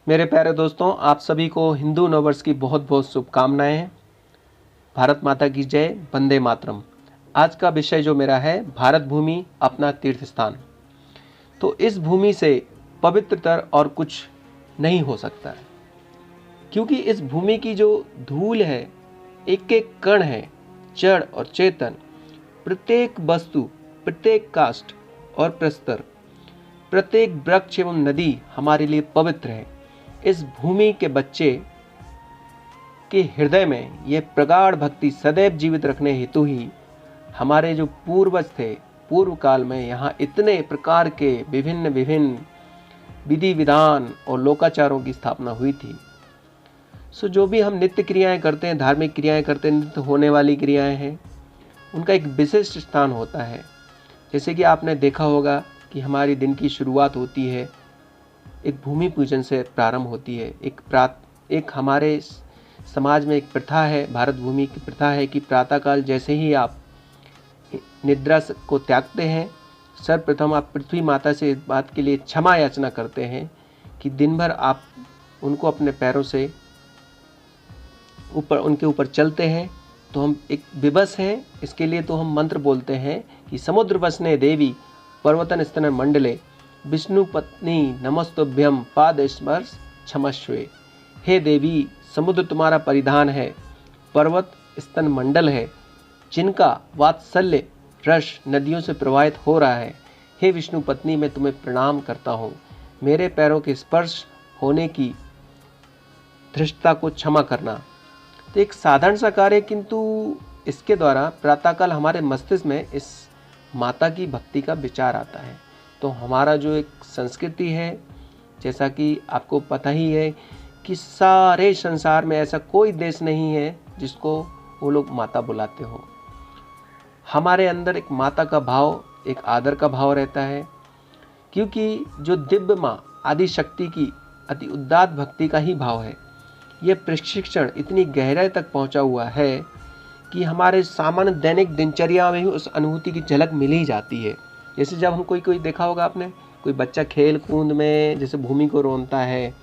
मेरे प्यारे दोस्तों, आप सभी को हिंदू नववर्ष की बहुत बहुत शुभकामनाएं हैं। भारत माता की जय, वंदे मातरम। आज का विषय जो मेरा है, भारत भूमि अपना तीर्थ स्थान। तो इस भूमि से पवित्रतर और कुछ नहीं हो सकता है, क्योंकि इस भूमि की जो धूल है, एक एक कण है, जड़ और चेतन, प्रत्येक वस्तु, प्रत्येक काष्ठ और प्रस्तर, प्रत्येक वृक्ष एवं नदी हमारे लिए पवित्र है। इस भूमि के बच्चे के हृदय में यह प्रगाढ़ भक्ति सदैव जीवित रखने हेतु ही हमारे जो पूर्वज थे, पूर्व काल में यहाँ इतने प्रकार के विभिन्न विभिन्न विधि विधान और लोकाचारों की स्थापना हुई थी। सो जो भी हम नित्य क्रियाएं करते हैं, धार्मिक क्रियाएं करते हैं, नित्य होने वाली क्रियाएं हैं, उनका एक विशिष्ट स्थान होता है। जैसे कि आपने देखा होगा कि हमारी दिन की शुरुआत होती है, एक भूमि पूजन से प्रारंभ होती है। एक हमारे समाज में एक प्रथा है, भारत भूमि की प्रथा है कि प्रातःकाल जैसे ही आप निद्रा को त्यागते हैं, सर्वप्रथम आप पृथ्वी माता से इस बात के लिए क्षमा याचना करते हैं कि दिन भर आप उनको अपने पैरों से उनके ऊपर चलते हैं। तो हम एक विवश हैं, इसके लिए तो हम मंत्र बोलते हैं कि समुद्र वसने देवी पर्वतन स्तन मंडले विष्णु पत्नी नमस्तुभ्यम पाद स्पर्श क्षमस्वे। हे देवी, समुद्र तुम्हारा परिधान है, पर्वत स्तन मंडल है, जिनका वात्सल्य रस नदियों से प्रवाहित हो रहा है। हे विष्णु पत्नी, मैं तुम्हें प्रणाम करता हूँ। मेरे पैरों के स्पर्श होने की धृष्टता को क्षमा करना। तो एक साधारण सा कार्य, किंतु इसके द्वारा प्रातःकाल हमारे मस्तिष्क में इस माता की भक्ति का विचार आता है। तो हमारा जो एक संस्कृति है, जैसा कि आपको पता ही है कि सारे संसार में ऐसा कोई देश नहीं है जिसको वो लोग माता बुलाते हो। हमारे अंदर एक माता का भाव, एक आदर का भाव रहता है, क्योंकि जो दिव्य माँ आदि शक्ति की अति उदात्त भक्ति का ही भाव है। यह प्रशिक्षण इतनी गहराई तक पहुँचा हुआ है कि हमारे सामान्य दैनिक दिनचर्या में ही उस अनुभूति की झलक मिल ही जाती है। जैसे जब हम कोई देखा होगा आपने, कोई बच्चा खेल कूद में जैसे भूमि को रोनता है,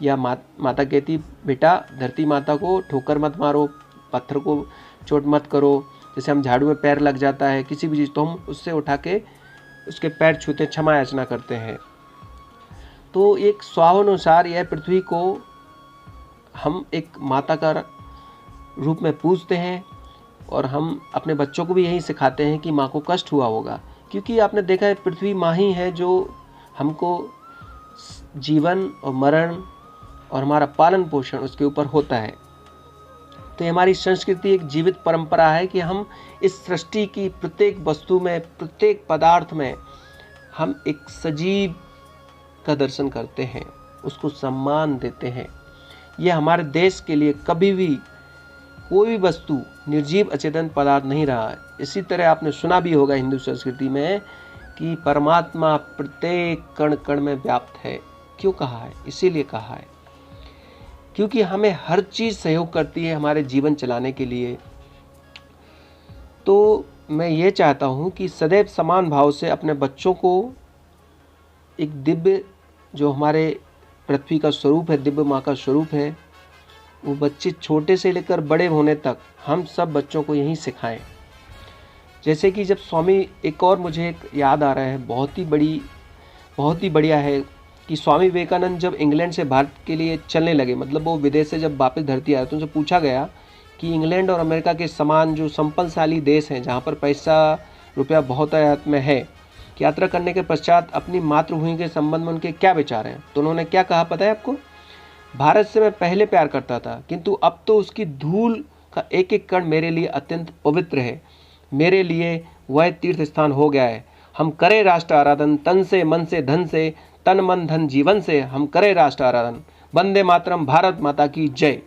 या माता कहती बेटा धरती माता को ठोकर मत मारो, पत्थर को चोट मत करो। जैसे हम झाड़ू में पैर लग जाता है किसी भी चीज़, तो हम उससे उठा के उसके पैर छूते, क्षमा याचना करते हैं। तो एक स्वाभानुसार यह पृथ्वी को हम एक माता का रूप में पूजते हैं, और हम अपने बच्चों को भी यही सिखाते हैं कि माँ को कष्ट हुआ होगा, क्योंकि आपने देखा है पृथ्वी माँ ही है जो हमको जीवन और मरण और हमारा पालन पोषण उसके ऊपर होता है। तो ये हमारी संस्कृति एक जीवित परंपरा है कि हम इस सृष्टि की प्रत्येक वस्तु में, प्रत्येक पदार्थ में हम एक सजीव का दर्शन करते हैं, उसको सम्मान देते हैं। यह हमारे देश के लिए कभी भी कोई भी वस्तु निर्जीव अचेतन पदार्थ नहीं रहा है। इसी तरह आपने सुना भी होगा हिंदू संस्कृति में कि परमात्मा प्रत्येक कण कण में व्याप्त है। क्यों कहा है? इसीलिए कहा है क्योंकि हमें हर चीज़ सहयोग करती है हमारे जीवन चलाने के लिए। तो मैं ये चाहता हूँ कि सदैव समान भाव से अपने बच्चों को एक दिव्य, जो हमारे पृथ्वी का स्वरूप है, दिव्य माँ का स्वरूप है, वो बच्चे छोटे से लेकर बड़े होने तक हम सब बच्चों को यही सिखाएं। जैसे कि जब स्वामी, एक और मुझे एक याद आ रहा है, बहुत ही बढ़िया है कि स्वामी विवेकानंद जब इंग्लैंड से भारत के लिए चलने लगे, मतलब वो विदेश से जब वापस धरती आए, तो उनसे पूछा गया कि इंग्लैंड और अमेरिका के समान जो संपन्नशाली देश हैं, जहाँ पर पैसा रुपया बहुत आयात में है, यात्रा करने के पश्चात अपनी मातृभूमि के संबंध में उनके क्या विचार हैं। तो उन्होंने क्या कहा पता है आपको? भारत से मैं पहले प्यार करता था, किंतु अब तो उसकी धूल का एक एक कण मेरे लिए अत्यंत पवित्र है। मेरे लिए वह तीर्थ स्थान हो गया है। हम करें राष्ट्र आराधन, तन से, मन से, धन से, तन मन धन जीवन से हम करें राष्ट्र आराधन। वंदे मातरम। भारत माता की जय।